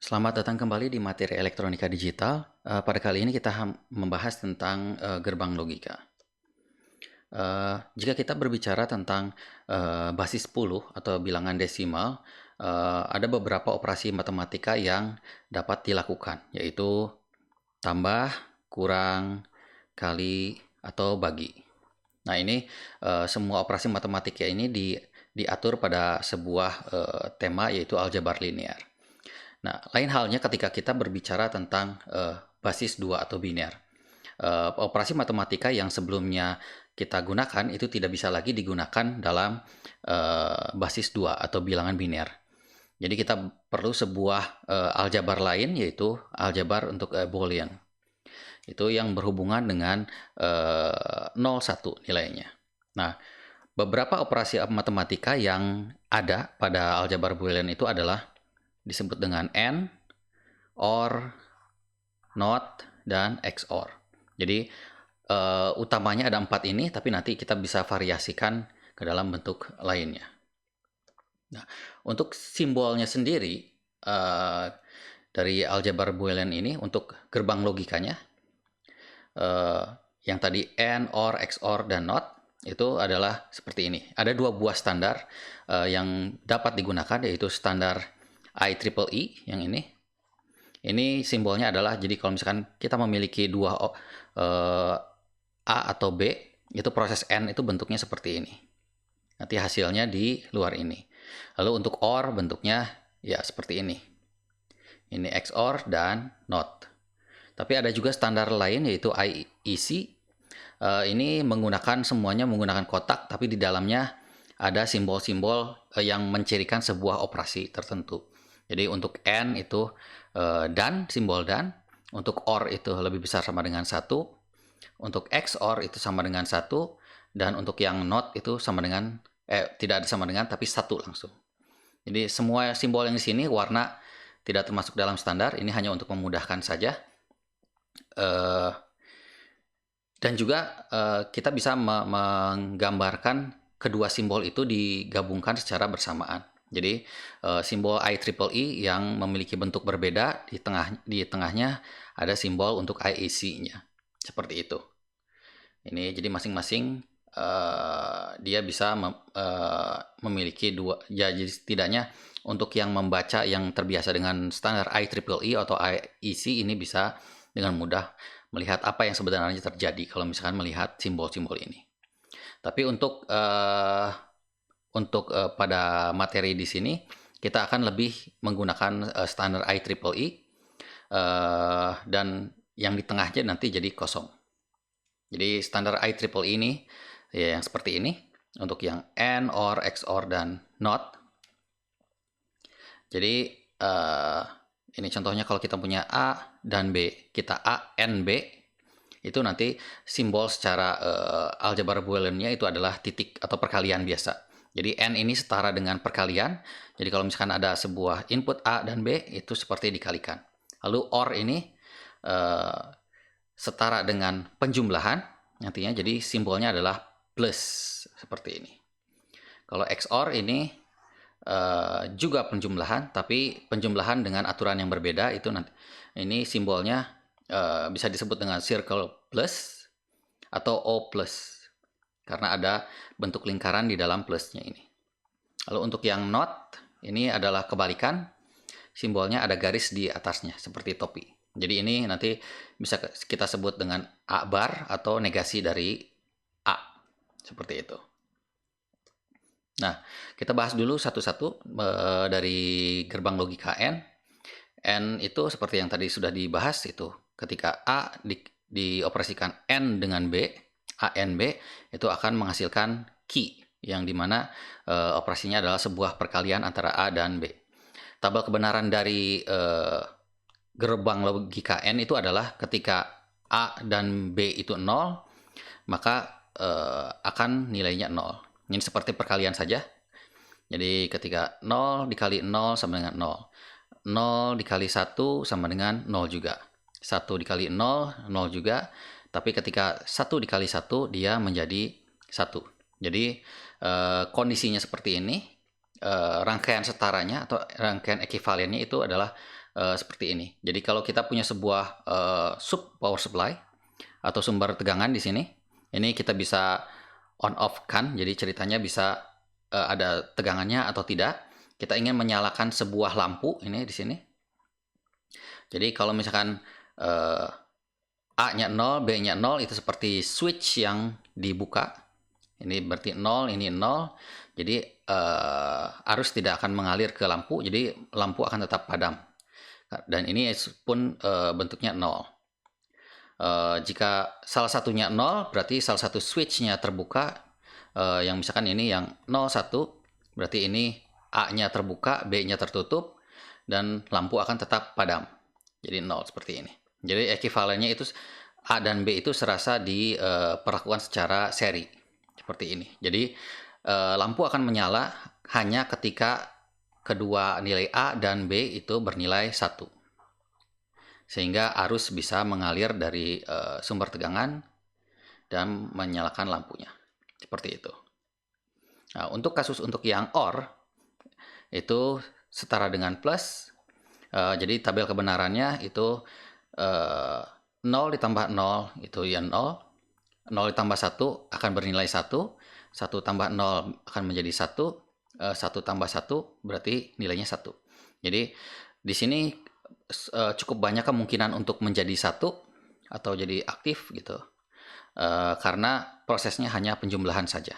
Selamat datang kembali di materi elektronika digital. Pada kali ini kita membahas tentang gerbang logika. Jika kita berbicara tentang basis 10 atau bilangan desimal, ada beberapa operasi matematika yang dapat dilakukan, yaitu tambah, kurang, kali, atau bagi. Nah, ini semua operasi matematika ini diatur pada sebuah tema, yaitu aljabar linear. Nah, lain halnya ketika kita berbicara tentang basis 2 atau biner. Operasi matematika yang sebelumnya kita gunakan itu tidak bisa lagi digunakan dalam basis 2 atau bilangan biner. Jadi kita perlu sebuah aljabar lain, yaitu aljabar untuk Boolean. Itu yang berhubungan dengan 0, 1 nilainya. Nah, beberapa operasi matematika yang ada pada aljabar Boolean itu adalah disebut dengan AND, OR, NOT, dan XOR. Jadi utamanya ada 4 ini, tapi nanti kita bisa variasikan ke dalam bentuk lainnya. Nah, untuk simbolnya sendiri dari aljabar Boolean ini, untuk gerbang logikanya, yang tadi AND, OR, XOR, dan NOT, itu adalah seperti ini. Ada 2 buah standar yang dapat digunakan, yaitu standar IEEE yang ini. Ini simbolnya adalah, jadi kalau misalkan kita memiliki dua A atau B, itu proses AND itu bentuknya seperti ini. Nanti hasilnya di luar ini. Lalu untuk OR bentuknya ya seperti ini. Ini XOR dan NOT. Tapi ada juga standar lain, yaitu IEC. Ini semuanya menggunakan kotak, tapi di dalamnya ada simbol-simbol yang mencirikan sebuah operasi tertentu. Jadi untuk AND itu dan, simbol dan. Untuk OR itu lebih besar sama dengan 1. Untuk XOR itu sama dengan 1. Dan untuk yang NOT itu sama dengan, tidak ada sama dengan, tapi 1 langsung. Jadi semua simbol yang di sini warna tidak termasuk dalam standar. Ini hanya untuk memudahkan saja. Dan juga kita bisa menggambarkan kedua simbol itu digabungkan secara bersamaan. Jadi simbol IEEE yang memiliki bentuk berbeda, di tengahnya ada simbol untuk IEC-nya. Seperti itu. Ini jadi masing-masing dia bisa memiliki dua. Jadi setidaknya untuk yang membaca yang terbiasa dengan standar IEEE atau IEC, ini bisa dengan mudah melihat apa yang sebenarnya terjadi kalau misalkan melihat simbol-simbol ini. Tapi untuk pada materi di sini kita akan lebih menggunakan standar IEEE dan yang di tengahnya nanti jadi kosong. Jadi standar IEEE ini ya yang seperti ini untuk yang AND, OR, XOR, dan NOT. Jadi ini contohnya kalau kita punya A dan B, kita A, N, B, itu nanti simbol secara aljabar Boolean-nya itu adalah titik atau perkalian biasa. Jadi N ini setara dengan perkalian. Jadi kalau misalkan ada sebuah input A dan B, itu seperti dikalikan. Lalu OR ini setara dengan penjumlahan, nantinya jadi simbolnya adalah plus, seperti ini. Kalau XOR ini juga penjumlahan, tapi penjumlahan dengan aturan yang berbeda. Itu nanti ini simbolnya bisa disebut dengan circle plus atau O plus, karena ada bentuk lingkaran di dalam plusnya ini. Lalu untuk yang NOT ini adalah kebalikan, simbolnya ada garis di atasnya seperti topi. Jadi ini nanti bisa kita sebut dengan A bar atau negasi dari A, seperti itu. Nah, kita bahas dulu satu-satu dari gerbang logika N. N itu seperti yang tadi sudah dibahas, itu ketika A dioperasikan N dengan B, A N B, itu akan menghasilkan key, yang dimana operasinya adalah sebuah perkalian antara A dan B. Tabel kebenaran dari gerbang logika N itu adalah ketika A dan B itu 0, maka akan nilainya 0. Ini seperti perkalian saja. Jadi ketika 0 dikali 0 sama dengan 0. 0 dikali 1 sama dengan 0 juga. 1 dikali 0, 0 juga. Tapi ketika 1 dikali 1, dia menjadi 1. Jadi kondisinya seperti ini. Rangkaian setaranya atau rangkaian ekivalennya itu adalah seperti ini. Jadi kalau kita punya sebuah sub power supply atau sumber tegangan di sini, ini kita bisa on off kan. Jadi ceritanya bisa ada tegangannya atau tidak. Kita ingin menyalakan sebuah lampu ini di sini. Jadi kalau misalkan A-nya 0, B-nya 0, itu seperti switch yang dibuka. Ini berarti 0, ini 0. Jadi arus tidak akan mengalir ke lampu, jadi lampu akan tetap padam. Dan ini pun bentuknya 0. Jika salah satunya 0, berarti salah satu switch-nya terbuka. Yang misalkan ini yang 01, berarti ini A-nya terbuka, B-nya tertutup, dan lampu akan tetap padam. Jadi 0 seperti ini. Jadi ekivalennya itu A dan B itu serasa diperlakukan secara seri. Seperti ini. Jadi lampu akan menyala hanya ketika kedua nilai A dan B itu bernilai 1. Sehingga arus bisa mengalir dari sumber tegangan dan menyalakan lampunya. Seperti itu. Nah, untuk kasus untuk yang OR, itu setara dengan plus. Jadi tabel kebenarannya itu 0 ditambah 0 itu ya 0. 0 ditambah 1 akan bernilai 1. 1 tambah 0 akan menjadi 1. 1 tambah 1 berarti nilainya 1. Jadi di sini cukup banyak kemungkinan untuk menjadi 1 atau jadi aktif gitu. Karena prosesnya hanya penjumlahan saja.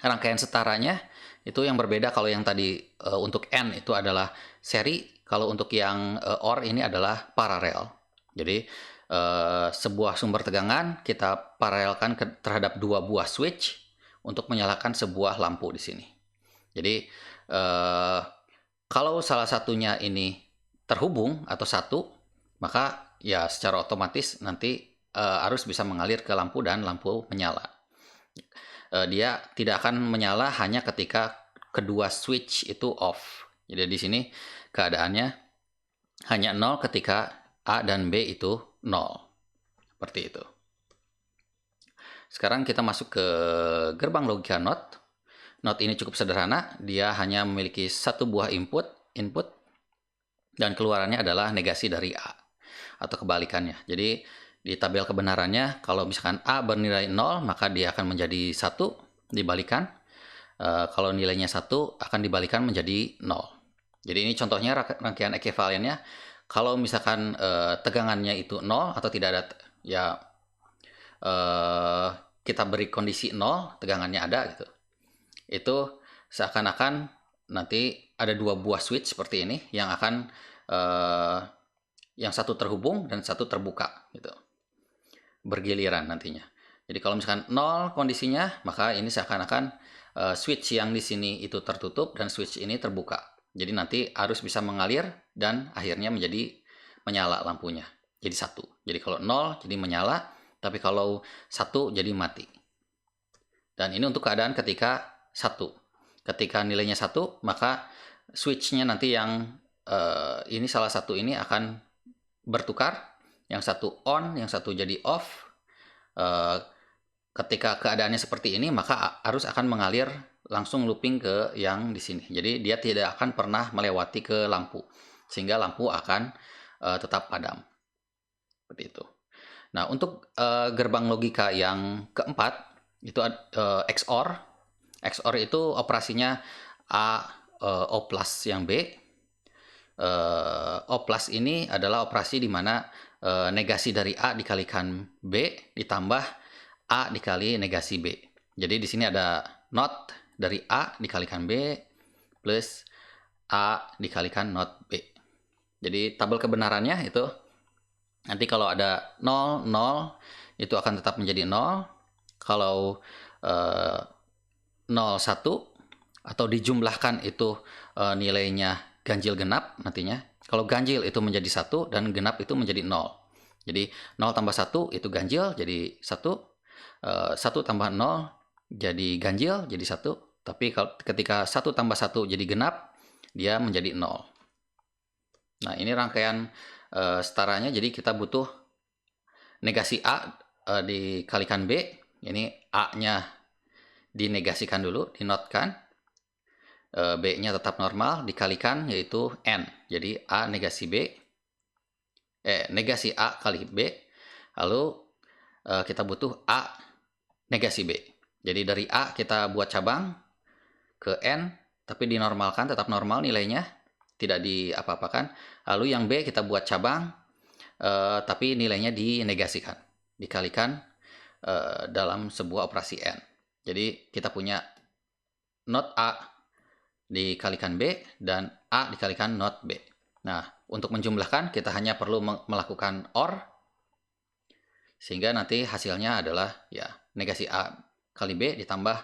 Rangkaian setaranya itu yang berbeda. Kalau yang tadi untuk N itu adalah seri, kalau untuk yang OR ini adalah paralel. Jadi sebuah sumber tegangan kita paralelkan terhadap dua buah switch untuk menyalakan sebuah lampu di sini. Jadi kalau salah satunya ini terhubung atau satu, maka ya secara otomatis nanti arus bisa mengalir ke lampu dan lampu menyala. Dia tidak akan menyala hanya ketika kedua switch itu off. Jadi di sini keadaannya hanya 0 ketika A dan B itu 0. Seperti itu. Sekarang kita masuk ke gerbang logika NOT. NOT ini cukup sederhana. Dia hanya memiliki satu buah input, dan keluarannya adalah negasi dari A. Atau kebalikannya. Jadi di tabel kebenarannya, kalau misalkan A bernilai 0, maka dia akan menjadi 1, dibalikan. Kalau nilainya 1, akan dibalikan menjadi 0. Jadi ini contohnya rangkaian ekivalennya. Kalau misalkan tegangannya itu 0 atau tidak ada, ya kita beri kondisi 0, tegangannya ada gitu. Itu seakan-akan nanti ada dua buah switch seperti ini yang akan yang satu terhubung dan satu terbuka gitu. Bergiliran nantinya. Jadi kalau misalkan 0 kondisinya, maka ini seakan-akan switch yang di sini itu tertutup dan switch ini terbuka. Jadi nanti arus bisa mengalir dan akhirnya menjadi menyala lampunya. Jadi 1. Jadi kalau 0 jadi menyala, tapi kalau 1 jadi mati. Dan ini untuk keadaan ketika 1. Ketika nilainya 1, maka switch-nya nanti yang ini salah satu ini akan bertukar. Yang satu on, yang satu jadi off. Ketika keadaannya seperti ini, maka arus akan mengalir langsung looping ke yang di sini. Jadi dia tidak akan pernah melewati ke lampu, sehingga lampu akan tetap padam. Seperti itu. Nah, untuk gerbang logika yang keempat itu XOR. XOR itu operasinya A O plus yang B. O plus ini adalah operasi di mana negasi dari A dikalikan B ditambah A dikali negasi B. Jadi di sini ada not dari A dikalikan B plus A dikalikan not B. Jadi tabel kebenarannya itu nanti kalau ada 0, 0 itu akan tetap menjadi 0. Kalau 0, 1 atau dijumlahkan itu nilainya ganjil genap nantinya. Kalau ganjil itu menjadi 1 dan genap itu menjadi 0. Jadi 0 tambah 1 itu ganjil jadi 1. 1 tambah 0 jadi ganjil jadi 1. Tapi ketika 1 tambah 1 jadi genap, dia menjadi 0. Nah, ini rangkaian setaranya. Jadi kita butuh negasi A dikalikan B. Ini A-nya dinegasikan dulu, dinotkan. B-nya tetap normal, dikalikan yaitu N. Jadi A negasi B, negasi A kali B, lalu kita butuh A negasi B. Jadi dari A kita buat cabang ke N, tapi dinormalkan, tetap normal nilainya, tidak diapa-apakan. Lalu yang B kita buat cabang, tapi nilainya dinegasikan, dikalikan dalam sebuah operasi N. Jadi kita punya not A dikalikan B dan A dikalikan not B. Nah, untuk menjumlahkan kita hanya perlu melakukan OR, sehingga nanti hasilnya adalah ya negasi A kali B ditambah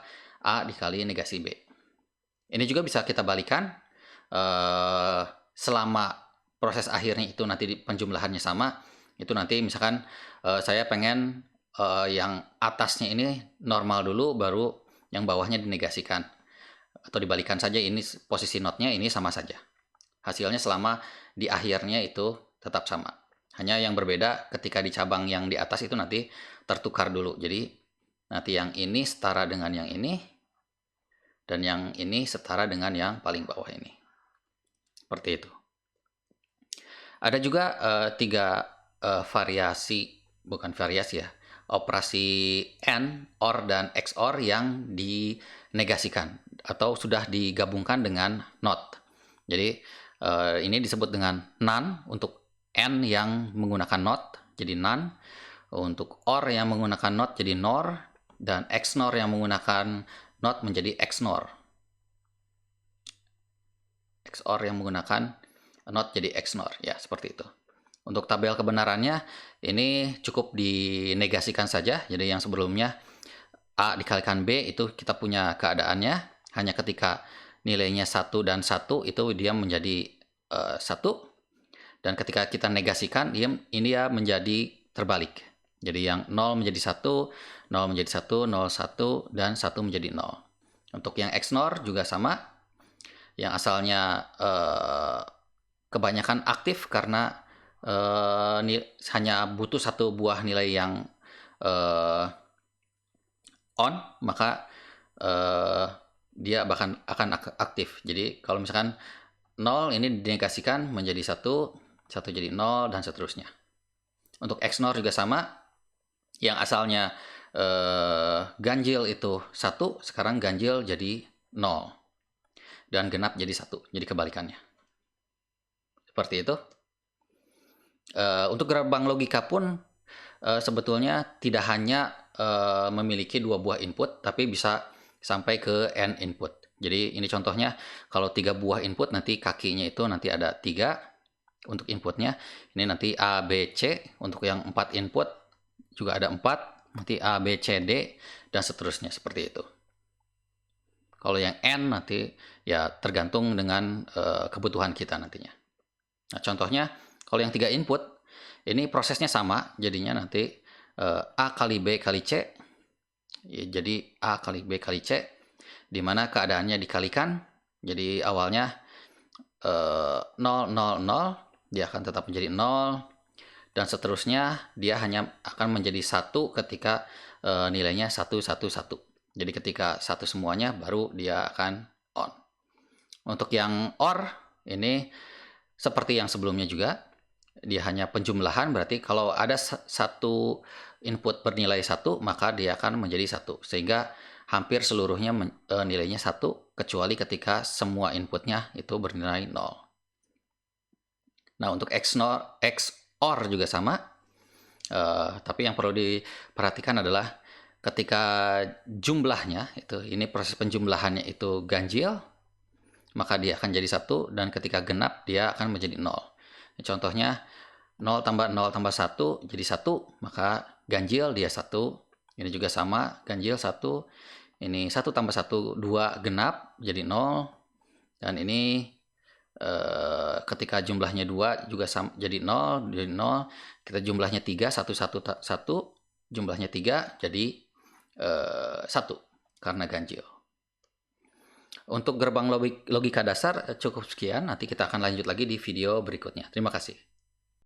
A dikali negasi B. Ini juga bisa kita balikan selama proses akhirnya itu nanti penjumlahannya sama. Itu nanti misalkan saya pengen yang atasnya ini normal dulu, baru yang bawahnya dinegasikan. Atau dibalikan saja, ini posisi notnya ini sama saja. Hasilnya selama di akhirnya itu tetap sama. Hanya yang berbeda ketika di cabang yang di atas itu nanti tertukar dulu. Jadi nanti yang ini setara dengan yang ini, dan yang ini setara dengan yang paling bawah ini. Seperti itu. Ada juga bukan variasi ya, operasi AND, OR, dan XOR yang dinegasikan atau sudah digabungkan dengan NOT. Jadi ini disebut dengan NaN untuk N yang menggunakan NOT, jadi NaN. Untuk OR yang menggunakan NOT jadi NOR, dan XNOR yang menggunakan NOT menjadi XNOR. XOR yang menggunakan NOT jadi XNOR, ya seperti itu. Untuk tabel kebenarannya ini cukup dinegasikan saja. Jadi yang sebelumnya A dikalikan B itu kita punya keadaannya. Hanya ketika nilainya 1 dan 1 itu dia menjadi 1. Dan ketika kita negasikan, ini ya menjadi terbalik. Jadi yang 0 menjadi 1, 0 menjadi 1, 0, 1, dan 1 menjadi 0. Untuk yang XNOR juga sama. Yang asalnya kebanyakan aktif karena hanya butuh satu buah nilai yang on, maka dia bahkan akan aktif. Jadi kalau misalkan 0 ini dinegasikan menjadi 1, 1 jadi 0, dan seterusnya. Untuk XNOR juga sama. Yang asalnya ganjil itu 1, sekarang ganjil jadi 0. Dan genap jadi 1. Jadi kebalikannya. Seperti itu. Untuk gerbang logika pun sebetulnya tidak hanya memiliki 2 buah input, tapi bisa sampai ke N input. Jadi ini contohnya, kalau 3 buah input nanti kakinya itu nanti ada 3 untuk inputnya. Ini nanti A, B, C. Untuk yang 4 input juga ada 4. Nanti A, B, C, D, dan seterusnya seperti itu. Kalau yang N nanti ya tergantung dengan kebutuhan kita nantinya. Nah, contohnya kalau yang 3 input, ini prosesnya sama. Jadinya nanti A kali B kali C. Ya, jadi A kali B kali C, di mana keadaannya dikalikan. Jadi awalnya 0, 0, 0, dia akan tetap menjadi 0. Dan seterusnya dia hanya akan menjadi 1 ketika nilainya 1, 1, 1. Jadi ketika 1 semuanya baru dia akan on. Untuk yang OR ini seperti yang sebelumnya juga. Dia hanya penjumlahan, berarti kalau ada satu input bernilai 1, maka dia akan menjadi 1. Sehingga hampir seluruhnya nilainya 1, kecuali ketika semua inputnya itu bernilai 0. Nah, untuk XOR juga sama. Tapi yang perlu diperhatikan adalah ketika jumlahnya, ini proses penjumlahannya itu ganjil, maka dia akan jadi 1, dan ketika genap dia akan menjadi 0. Contohnya 0 tambah 0 tambah 1 jadi 1, maka ganjil dia 1. Ini juga sama, ganjil 1. Ini 1 tambah 1, 2 genap jadi 0. Dan ini ketika jumlahnya 2 juga sama, jadi 0, jadi 0. Kita jumlahnya 3, 1, 1, 1, jumlahnya 3 jadi 1 karena ganjil. Untuk gerbang logika dasar cukup sekian, nanti kita akan lanjut lagi di video berikutnya. Terima kasih.